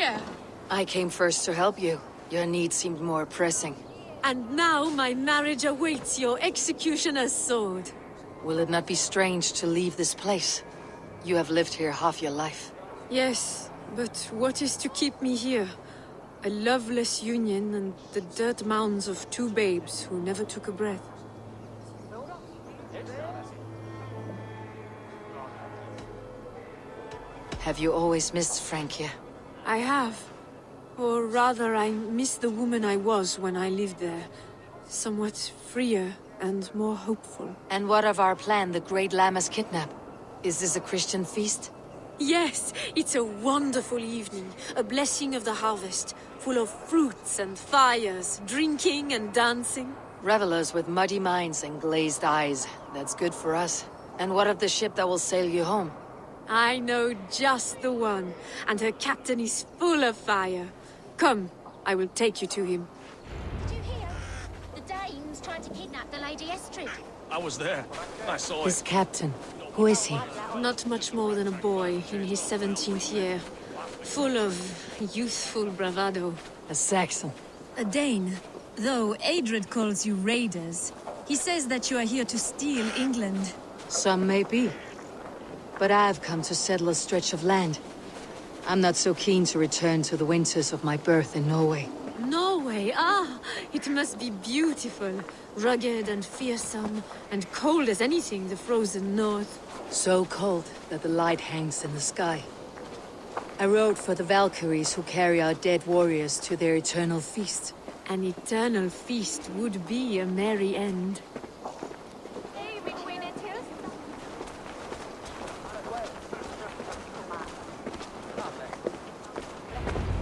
here? I came first to help you. Your need seemed more pressing. And now my marriage awaits your executioner's sword. Will it not be strange to leave this place? You have lived here half your life. Yes, but what is to keep me here? A loveless union and the dirt mounds of two babes who never took a breath. Have you always missed Francia? I have. Or rather, I miss the woman I was when I lived there. Somewhat freer and more hopeful. And what of our plan, the Great Lammas kidnap? Is this a Christian feast? Yes, it's a wonderful evening. A blessing of the harvest. Full of fruits and fires, drinking and dancing. Revelers with muddy minds and glazed eyes. That's good for us. And what of the ship that will sail you home? I know just the one, and her captain is full of fire. Come, I will take you to him. Did you hear? The Danes tried to kidnap the Lady Estrid. I was there. I saw His it. captain. Who is he? Not much more than a boy in his 17th year. Full of youthful bravado. A Saxon. A Dane. Though Adred calls you raiders, he says that you are here to steal England. Some may be. But I've come to settle a stretch of land. I'm not so keen to return to the winters of my birth in Norway. Norway, ah! It must be beautiful. Rugged and fearsome, and cold as anything the frozen north. So cold that the light hangs in the sky. I rode for the Valkyries who carry our dead warriors to their eternal feast. An eternal feast would be a merry end.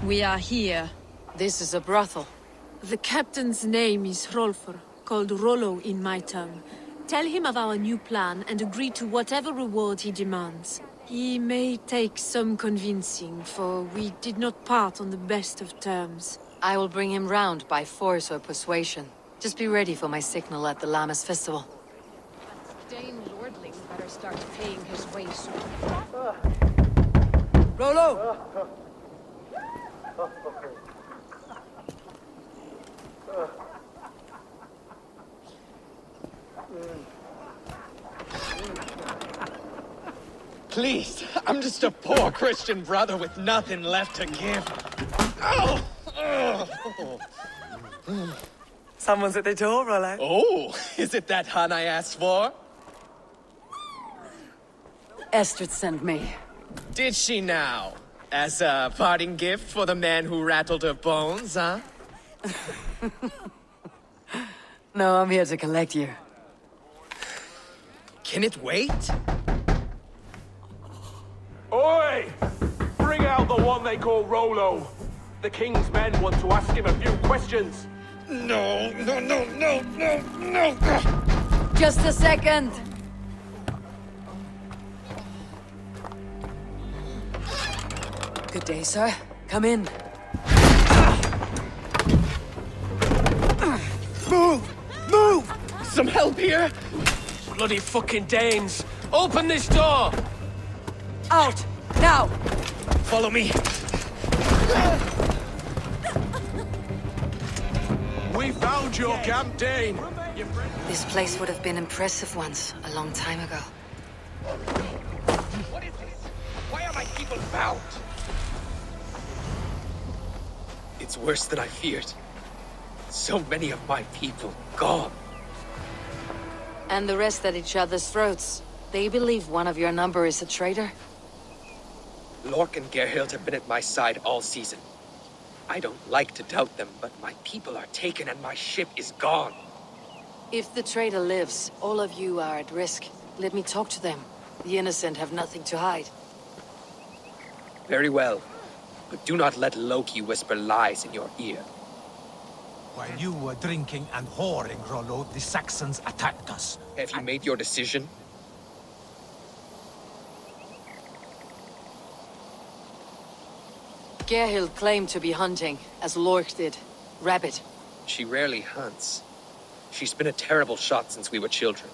We are here. This is a brothel. The captain's name is Hrolfr, called Rollo in my tongue. Tell him of our new plan and agree to whatever reward he demands. He may take some convincing, for we did not part on the best of terms. I will bring him round by force or persuasion. Just be ready for my signal at the Lammas festival. Dane lordling better start paying his way soon. Rollo! Please, I'm just a poor Christian brother with nothing left to give. Oh! Someone's at the door, Rollo. Oh, is it that hun I asked for? Estrid sent me. Did she now? As a parting gift for the man who rattled her bones, huh? No, I'm here to collect you. Can it wait? Oi! Bring out the one they call Rollo. The king's men want to ask him a few questions. No. Just a second! Good day, sir. Come in. Move! Some help here? Bloody fucking Danes! Open this door! Out! Now! Follow me. We found your camp, Dane! This place would have been impressive once, a long time ago. What is this? Why are my people bound? It's worse than I feared. So many of my people gone. And the rest at each other's throats. They believe one of your number is a traitor? Lork and Gerhild have been at my side all season. I don't like to doubt them, but my people are taken and my ship is gone. If the traitor lives, all of you are at risk. Let me talk to them. The innocent have nothing to hide. Very well. But do not let Loki whisper lies in your ear. While you were drinking and whoring, Rollo, the Saxons attacked us. Have you made your decision? Gerhild claimed to be hunting, as Lork did. Rabbit. She rarely hunts. She's been a terrible shot since we were children.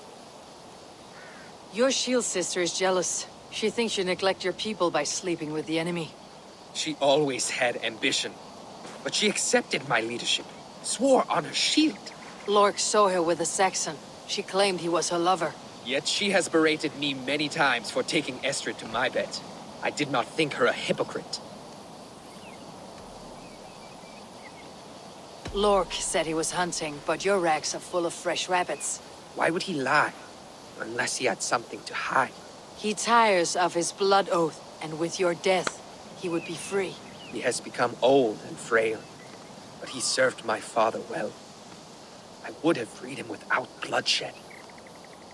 Your shield sister is jealous. She thinks you neglect your people by sleeping with the enemy. She always had ambition, but she accepted my leadership, swore on her shield. Lork saw her with a Saxon. She claimed he was her lover. Yet she has berated me many times for taking Estrid to my bed. I did not think her a hypocrite. Lork said he was hunting, but your racks are full of fresh rabbits. Why would he lie? Unless he had something to hide. He tires of his blood oath, and with your death, he would be free. He has become old and frail, but he served my father well. I would have freed him without bloodshed.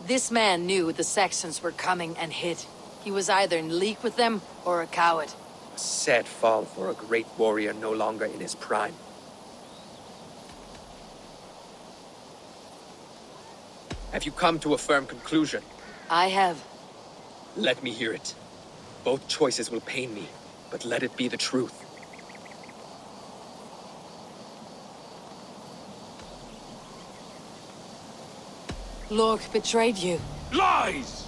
This man knew the Saxons were coming and hid. He was either in league with them or a coward. A sad fall for a great warrior no longer in his prime. Have you come to a firm conclusion? I have. Let me hear it. Both choices will pain me, but let it be the truth. Lork betrayed you. Lies!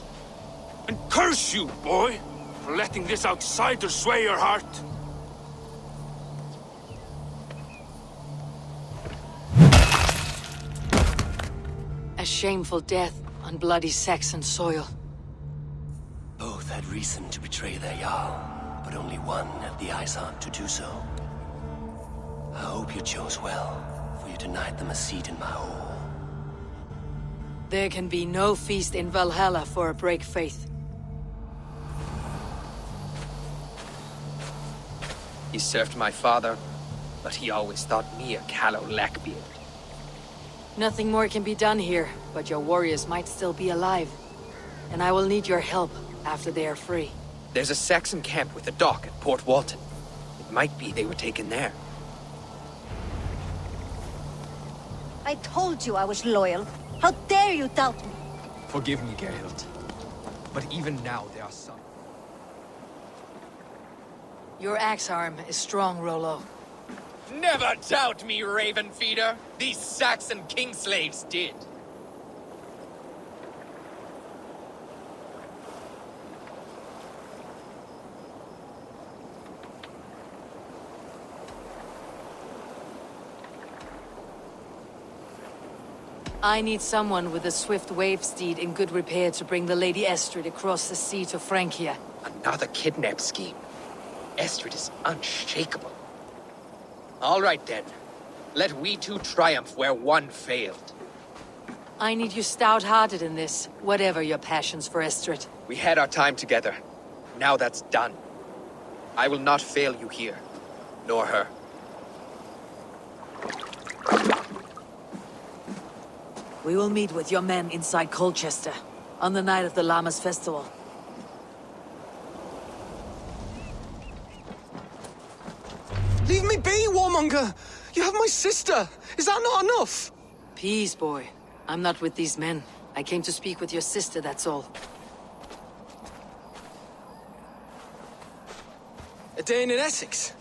And curse you, boy, for letting this outsider sway your heart. A shameful death on bloody Saxon soil. Both had reason to betray their Jarl, but only one had the eyesight to do so. I hope you chose well, for you denied them a seat in my hall. There can be no feast in Valhalla for a break faith. He served my father, but he always thought me a callow lackbeard. Nothing more can be done here, but your warriors might still be alive. And I will need your help after they are free. There's a Saxon camp with a dock at Port Walton. It might be they were taken there. I told you I was loyal. How dare you doubt me? Forgive me, Geralt. But even now there are some... Your axe arm is strong, Rollo. Never doubt me, Raven Feeder. These Saxon king slaves did. I need someone with a swift wave steed in good repair to bring the Lady Estrid across the sea to Francia. Another kidnap scheme. Estrid is unshakable. All right then. Let we two triumph where one failed. I need you stout-hearted in this, whatever your passions for Estrid. We had our time together. Now that's done. I will not fail you here, nor her. We will meet with your men inside Colchester, on the night of the Lammas festival. Leave me be, warmonger! You have my sister! Is that not enough? Peace, boy. I'm not with these men. I came to speak with your sister, that's all. A day in Essex.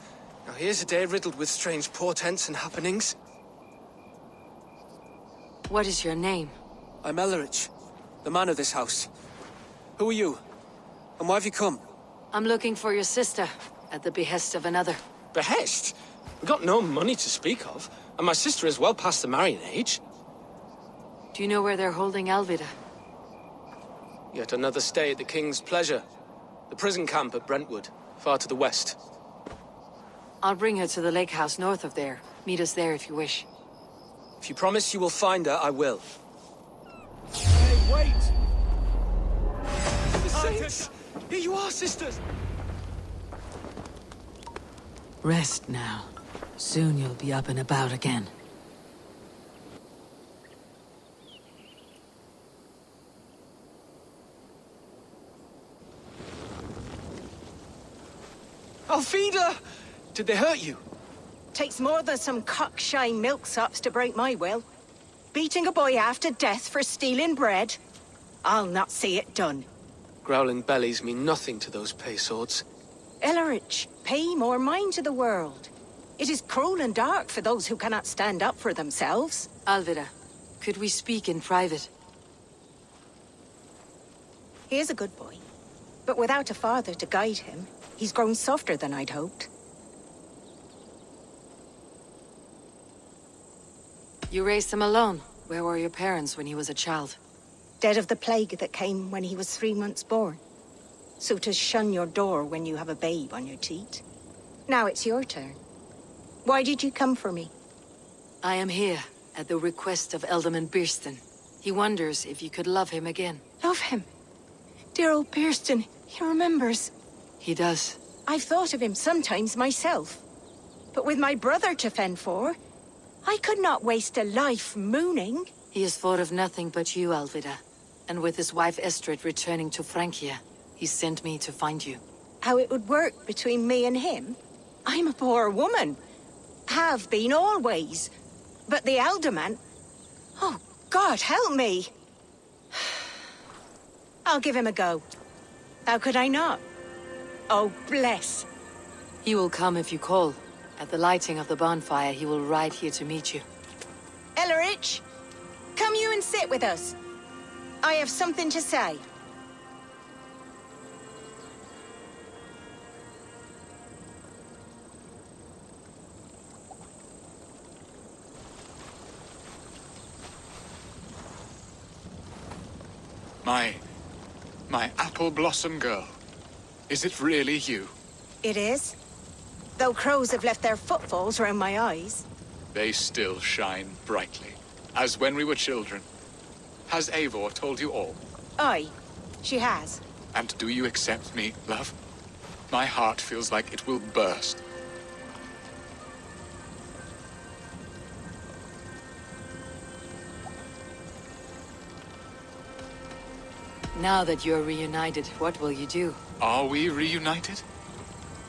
Now here's a day riddled with strange portents and happenings. What is your name? I'm Ellerich, the man of this house. Who are you? And why have you come? I'm looking for your sister, at the behest of another. Behest? We got no money to speak of, and my sister is well past the marrying age. Do you know where they're holding Alvida? Yet another stay at the King's pleasure. The prison camp at Brentwood, far to the west. I'll bring her to the lake house north of there. Meet us there if you wish. If you promise you will find her, I will. Hey, wait! The saints! Here you are, sisters! Rest now. Soon you'll be up and about again. Alfida! Did they hurt you? Takes more than some cockshy milksops to break my will. Beating a boy half to death for stealing bread? I'll not see it done. Growling bellies mean nothing to those pay swords. Ellerich, pay more mind to the world. It is cruel and dark for those who cannot stand up for themselves. Alvida, could we speak in private? He is a good boy. But without a father to guide him, he's grown softer than I'd hoped. You raised him alone. Where were your parents when he was a child? Dead of the plague that came when he was 3 months born. So to shun your door when you have a babe on your teat. Now it's your turn. Why did you come for me? I am here at the request of Alderman Birsten. He wonders if you could love him again. Love him? Dear old Birsten, he remembers. He does. I've thought of him sometimes myself. But with my brother to fend for, I could not waste a life mooning. He has thought of nothing but you, Alvida. And with his wife Estrid returning to Francia, he sent me to find you. How it would work between me and him? I'm a poor woman. Have been always. But the alderman... Oh, God, help me! I'll give him a go. How could I not? Oh, bless. He will come if you call. At the lighting of the bonfire, he will ride here to meet you. Ellerich, come you and sit with us. I have something to say. My apple blossom girl. Is it really you? It is. Though crows have left their footfalls round my eyes. They still shine brightly, as when we were children. Has Eivor told you all? Aye, she has. And do you accept me, love? My heart feels like it will burst. Now that you're reunited, what will you do? Are we reunited?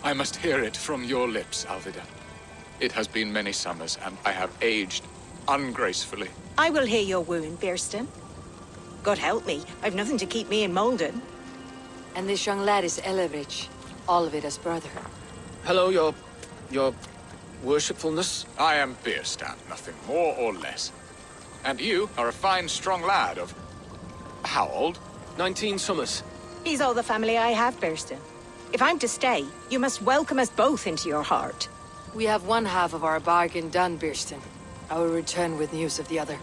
I must hear it from your lips, Alvida. It has been many summers, and I have aged ungracefully. I will hear your wound, Birsten. God help me, I've nothing to keep me in Malden. And this young lad is Ellerich, Alvida's brother. Hello, your worshipfulness. I am Birsten, nothing more or less. And you are a fine, strong lad of... how old? 19 summers. He's all the family I have, Birsten. If I'm to stay, you must welcome us both into your heart. We have one half of our bargain done, Birsten. I will return with news of the other.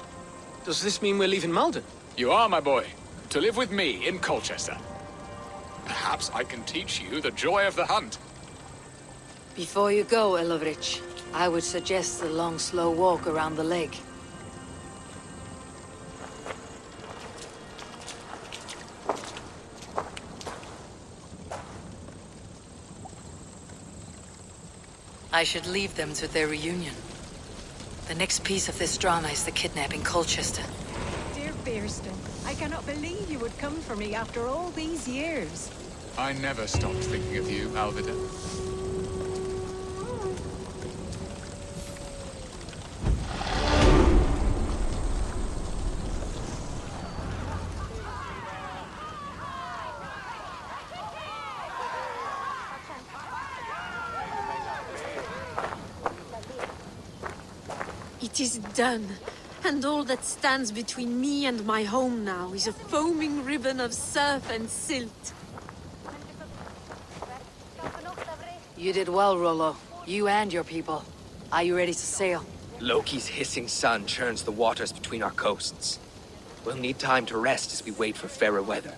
Does this mean we're leaving Malden? You are, my boy, to live with me in Colchester. Perhaps I can teach you the joy of the hunt. Before you go, Ellerich, I would suggest a long, slow walk around the lake. I should leave them to their reunion. The next piece of this drama is the kidnap in Colchester. Dear Birsten, I cannot believe you would come for me after all these years. I never stopped thinking of you, Alvida. It is done, and all that stands between me and my home now is a foaming ribbon of surf and silt. You did well, Rollo. You and your people. Are you ready to sail? Loki's hissing sun churns the waters between our coasts. We'll need time to rest as we wait for fairer weather.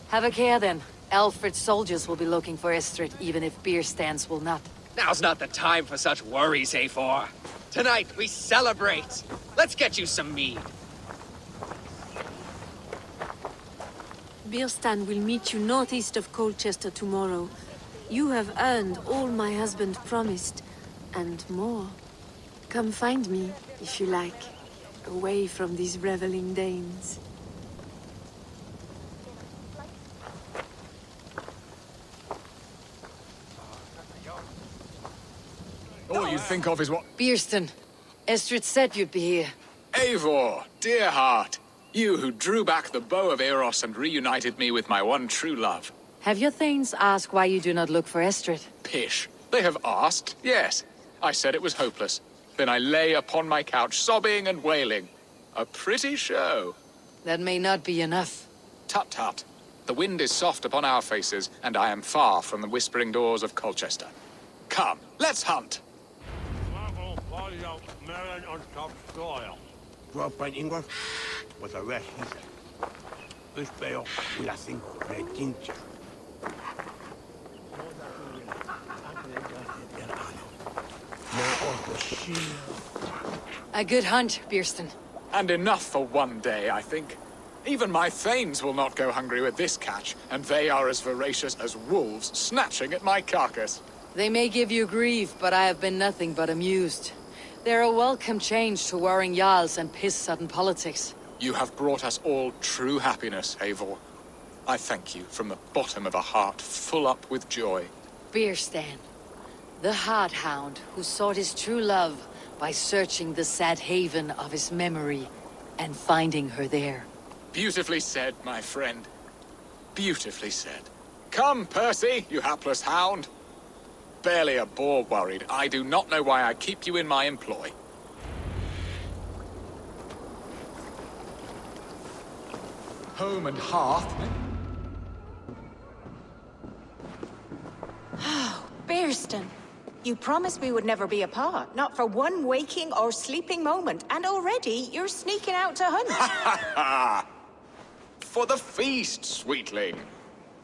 Have a care then. Alfred's soldiers will be looking for Estrid, even if Birsten's will not. Now's not the time for such worries, Eivor. Tonight, we celebrate. Let's get you some mead. Birsten will meet you northeast of Colchester tomorrow. You have earned all my husband promised, and more. Come find me, if you like, away from these reveling Danes. All you'd think of is what... Birsten, Estrid said you'd be here. Eivor, dear heart. You who drew back the bow of Eros and reunited me with my one true love. Have your thanes asked why you do not look for Estrid? Pish. They have asked, yes. I said it was hopeless. Then I lay upon my couch, sobbing and wailing. A pretty show. That may not be enough. Tut-tut. The wind is soft upon our faces, and I am far from the whispering doors of Colchester. Come, let's hunt. Warpaint Ingvar was a rest heater. This bale will I think the ginger. A good hunt, Bierston. And enough for one day, I think. Even my thanes will not go hungry with this catch, and they are as voracious as wolves snatching at my carcass. They may give you grief, but I have been nothing but amused. They're a welcome change to warring jarls and piss-sudden politics. You have brought us all true happiness, Eivor. I thank you from the bottom of a heart full up with joy. Bierstan, the hard hound who sought his true love by searching the sad haven of his memory and finding her there. Beautifully said, my friend. Beautifully said. Come, Percy, you hapless hound. Barely a boar worried. I do not know why I keep you in my employ. Home and hearth. Oh, Bierston. You promised we would never be apart, not for one waking or sleeping moment, and already you're sneaking out to hunt. For the feast, sweetling.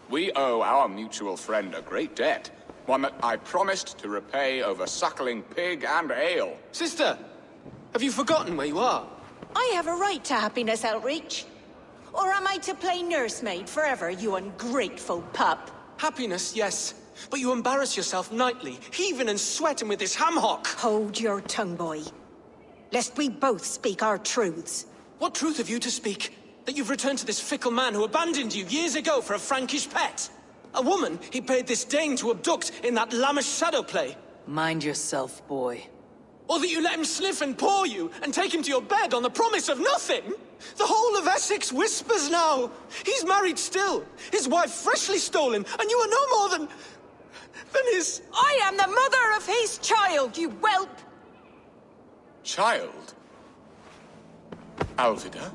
We owe our mutual friend a great debt. One that I promised to repay over suckling pig and ale. Sister, have you forgotten where you are? I have a right to happiness, Outreach. Or am I to play nursemaid forever, you ungrateful pup? Happiness, yes. But you embarrass yourself nightly, heaving and sweating with this ham-hock. Hold your tongue, boy. Lest we both speak our truths. What truth have you to speak? That you've returned to this fickle man who abandoned you years ago for a Frankish pet? A woman he paid this Dane to abduct in that lammish shadow play? Mind yourself, boy. Or that you let him sniff and paw you, and take him to your bed on the promise of nothing? The whole of Essex whispers now. He's married still, his wife freshly stolen, and you are no more than his... I am the mother of his child, you whelp! Child? Alvida?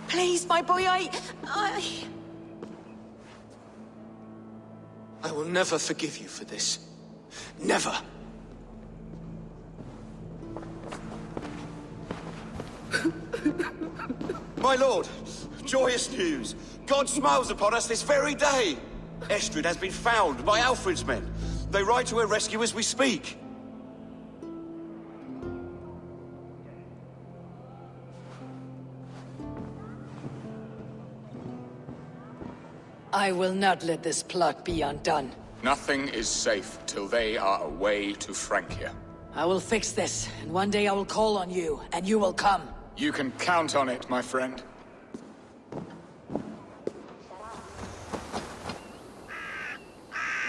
Please, my boy, I will never forgive you for this. Never! My lord, joyous news! God smiles upon us this very day! Estrid has been found by Alfred's men. They ride to her rescue as we speak. I will not let this plot be undone. Nothing is safe till they are away to Francia. I will fix this, and one day I will call on you, and you will come. You can count on it, my friend.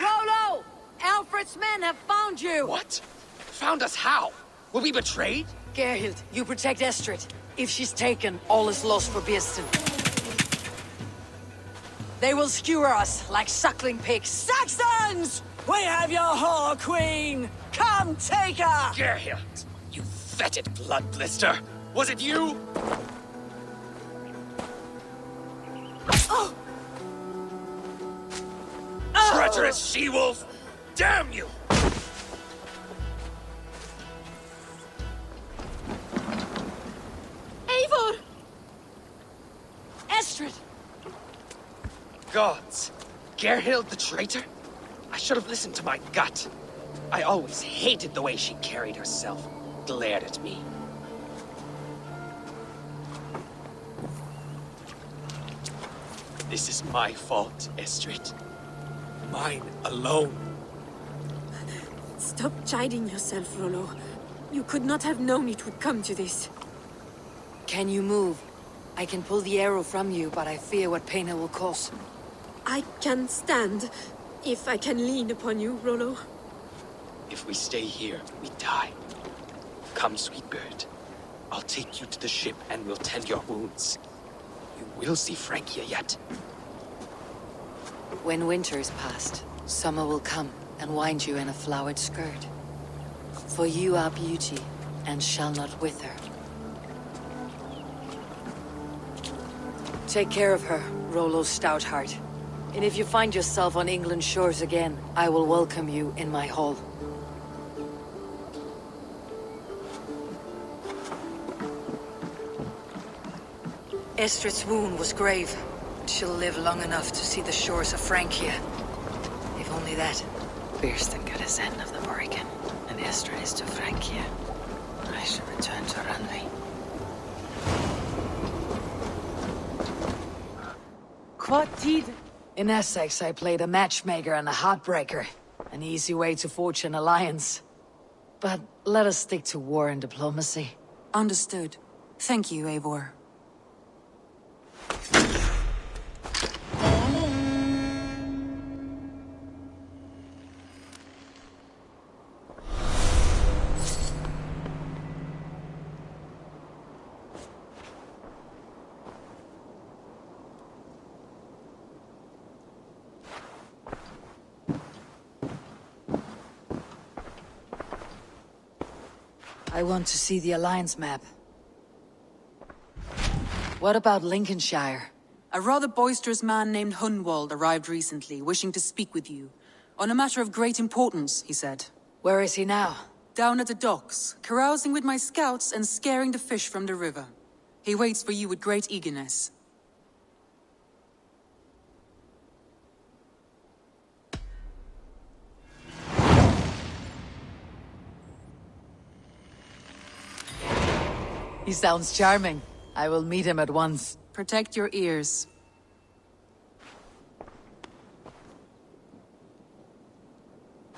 Rollo! Alfred's men have found you! What? Found us how? Were we betrayed? Gerhild, you protect Estrid. If she's taken, all is lost for Bierston. They will skewer us like suckling pigs. Saxons! We have your whore queen! Come take her! Gerhild, you fetid blood blister! Was it you? Oh! Treacherous she-wolf! Damn you! Eivor! Estrid! Gods! Gerhild the traitor? I should have listened to my gut. I always hated the way she carried herself, glared at me. This is my fault, Estrid. Mine alone. Stop chiding yourself, Rollo. You could not have known it would come to this. Can you move? I can pull the arrow from you, but I fear what pain it will cause. I can stand, if I can lean upon you, Rollo. If we stay here, we die. Come, sweet bird. I'll take you to the ship and we'll tend your wounds. You will see Francia yet. When winter is past, summer will come and wind you in a flowered skirt. For you are beauty, and shall not wither. Take care of her, Rollo Stoutheart. And if you find yourself on England's shores again, I will welcome you in my hall. Estrid's wound was grave. She'll live long enough to see the shores of Francia. If only that. Birsten got his end of the Oregon, and Estrid is to Francia. I should return to Ranvi. What did? In Essex, I played a matchmaker and a heartbreaker. An easy way to forge an alliance. But let us stick to war and diplomacy. Understood. Thank you, Eivor. I want to see the Alliance map. What about Lincolnshire? A rather boisterous man named Hunwald arrived recently, wishing to speak with you. On a matter of great importance, he said. Where is he now? Down at the docks, carousing with my scouts and scaring the fish from the river. He waits for you with great eagerness. He sounds charming. I will meet him at once. Protect your ears.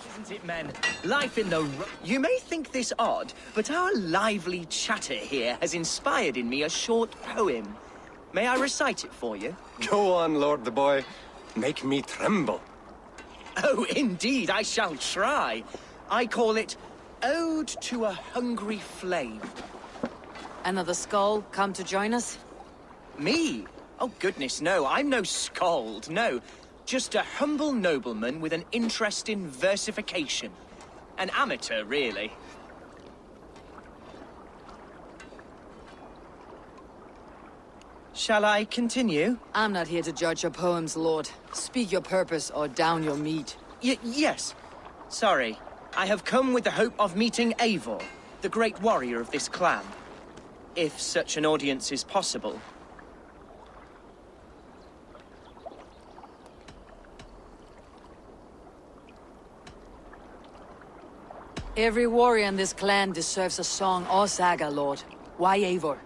Isn't it, men? Life in the... You may think this odd, but our lively chatter here has inspired in me a short poem. May I recite it for you? Go on, Lord the Boy. Make me tremble. Oh, indeed, I shall try. I call it Ode to a Hungry Flame. Another skull come to join us? Me? Oh, goodness, no. I'm no skald, no. Just a humble nobleman with an interest in versification. An amateur, really. Shall I continue? I'm not here to judge your poems, Lord. Speak your purpose or down your meat. Yes. Sorry. I have come with the hope of meeting Eivor, the great warrior of this clan. If such an audience is possible. Every warrior in this clan deserves a song or saga, Lord. Why Eivor?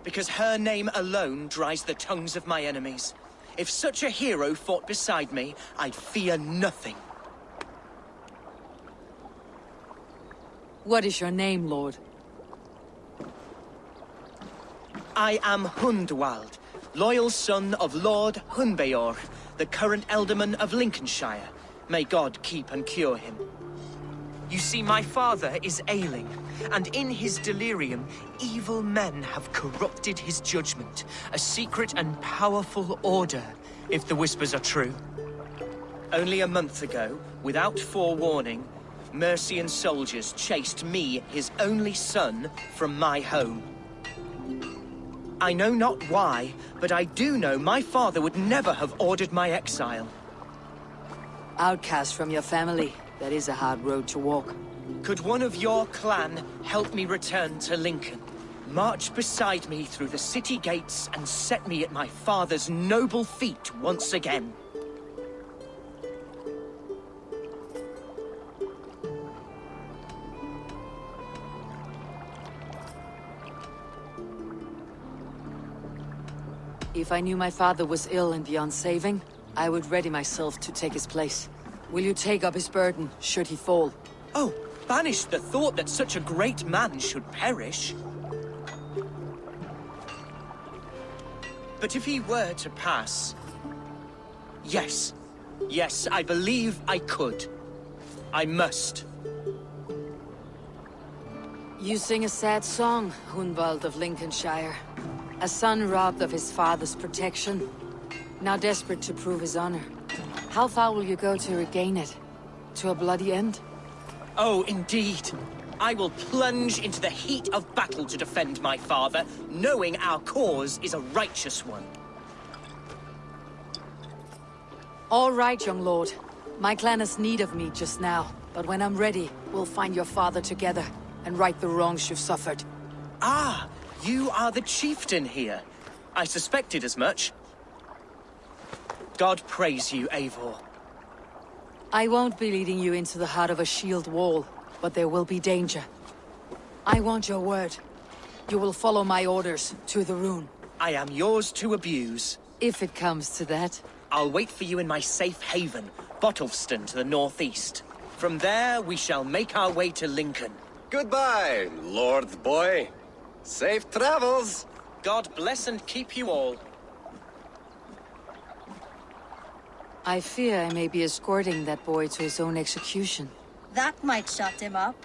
Because her name alone dries the tongues of my enemies. If such a hero fought beside me, I'd fear nothing. What is your name, Lord? I am Hundwald, loyal son of Lord Hunbeor, the current Elderman of Lincolnshire. May God keep and cure him. You see, my father is ailing, and in his delirium, evil men have corrupted his judgment. A secret and powerful order, if the whispers are true. Only a month ago, without forewarning, Mercian soldiers chased me, his only son, from my home. I know not why, but I do know my father would never have ordered my exile. Outcast from your family. That is a hard road to walk. Could one of your clan help me return to Lincoln? March beside me through the city gates and set me at my father's noble feet once again. If I knew my father was ill and beyond saving, I would ready myself to take his place. Will you take up his burden, should he fall? Oh, banish the thought that such a great man should perish. But if he were to pass... Yes. Yes, I believe I could. I must. You sing a sad song, Hunwald of Lincolnshire. A son robbed of his father's protection. Now desperate to prove his honor. How far will you go to regain it? To a bloody end? Oh, indeed. I will plunge into the heat of battle to defend my father, knowing our cause is a righteous one. All right, young lord. My clan has need of me just now, but when I'm ready, we'll find your father together and right the wrongs you've suffered. Ah, you are the chieftain here. I suspected as much. God praise you, Eivor. I won't be leading you into the heart of a shield wall, but there will be danger. I want your word. You will follow my orders to the rune. I am yours to abuse. If it comes to that. I'll wait for you in my safe haven, Bottleston to the northeast. From there, we shall make our way to Lincoln. Goodbye, Lord Boy. Safe travels. God bless and keep you all. I fear I may be escorting that boy to his own execution. That might shut him up.